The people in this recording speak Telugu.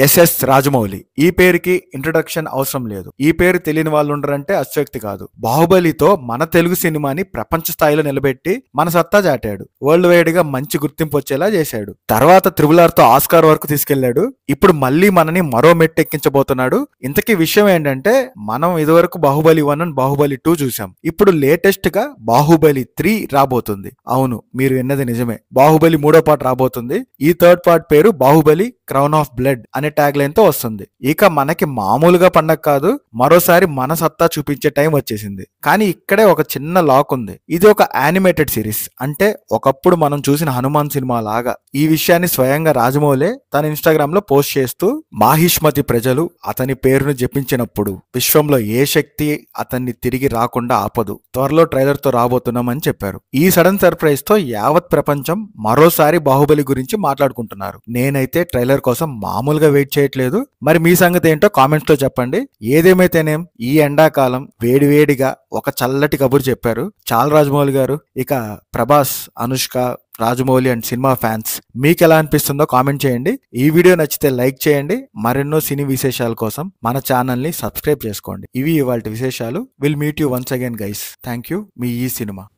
ఎస్ఎస్ రాజమౌళి. ఈ పేరుకి ఇంట్రొడక్షన్ అవసరం లేదు. ఈ పేరు తెలియని వాళ్ళు ఉండరంటే అతిశయోక్తి కాదు. బాహుబలితో మన తెలుగు సినిమాని ప్రపంచ స్థాయిలో నిలబెట్టి మన సత్తా చాటాడు. వరల్డ్ వైడ్ గా మంచి గుర్తింపు వచ్చేలా చేశాడు. తర్వాత త్రిబుల్ తో ఆస్కార్ వరకు తీసుకెళ్లాడు. ఇప్పుడు మళ్ళీ మనని మరో మెట్టు ఎక్కించబోతున్నాడు. ఇంతకీ విషయం ఏంటంటే, మనం ఇదివరకు బాహుబలి 1 అండ్ బాహుబలి 2 చూసాం. ఇప్పుడు లేటెస్ట్ గా బాహుబలి 3 రాబోతుంది. అవును, మీరు విన్నది నిజమే. బాహుబలి 3వ పార్ట్ రాబోతుంది. ఈ థర్డ్ పార్ట్ పేరు బాహుబలి క్రౌన్ ఆఫ్ బ్లడ్ అనే ట్యాగ్ లైన్ తో వస్తుంది. ఇక మనకి మామూలుగా పండగ కాదు, మరోసారి మన సత్తా చూపించే టైం వచ్చేసింది. కానీ ఇక్కడే ఒక చిన్న లాక్ ఉంది. ఇది ఒక యానిమేటెడ్ సిరీస్, అంటే ఒకప్పుడు మనం చూసిన హనుమాన్ సినిమా లాగా. ఈ విషయాన్ని స్వయంగా రాజమౌళే తన ఇన్స్టాగ్రామ్ లో పోస్ట్ చేస్తూ, మాహిష్మతి ప్రజలు అతని పేరును జపించినప్పుడు విశ్వంలో ఏ శక్తి అతన్ని తిరిగి రాకుండా ఆపదు. త్వరలో ట్రైలర్ తో రాబోతున్నామని చెప్పారు. ఈ సడన్ సర్ప్రైజ్ తో యావత్ ప్రపంచం మరోసారి బాహుబలి గురించి మాట్లాడుకుంటున్నారు. నేనైతే ట్రైలర్ కోసం మామూలుగా వెయిట్ చేయట్లేదు. మరి మీ సంగతి ఏంటో కామెంట్స్ లో చెప్పండి. ఏదేమైతేనేం ఈ ఎండాకాలం వేడివేడిగా ఒక చల్లటి కబురు చెప్పారు చాల రాజమౌళి గారు. ఇక Prabhas, Anushka, Rajamouli and cinema fans, మీకు ఎలా అనిపిస్తుందో కామెంట్ చేయండి. ఈ వీడియో నచ్చితే లైక్ చేయండి. మరెన్నో సినీ విశేషాల కోసం మన ఛానల్ ని సబ్స్క్రైబ్ చేసుకోండి. ఇవి ఇవాల్టి విశేషాలు. Will meet you once again guys. Thank you. మీ ఈ సినిమా.